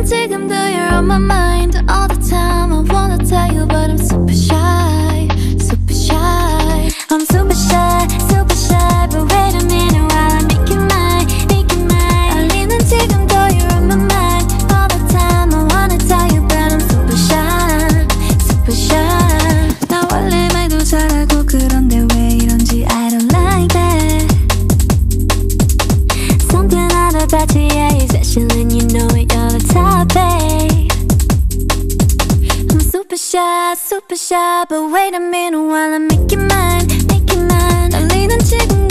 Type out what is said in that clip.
지금도 you're on my mind all the time. I wanna tell you but I'm super shy, super shy. I'm super shy, super shy. But wait a minute while I make you mine, make you mine. 알리는 지금도 you're on my mind all the time. I wanna tell you but I'm super shy, super shy. 나 원래 말도 잘하고 그런데 왜 이런지 I don't like that. Something out about you, yeah, you're special and you know it, you're the top, babe. I'm super shy, but wait a minute while I make you mine, make you mine. 알리는 지금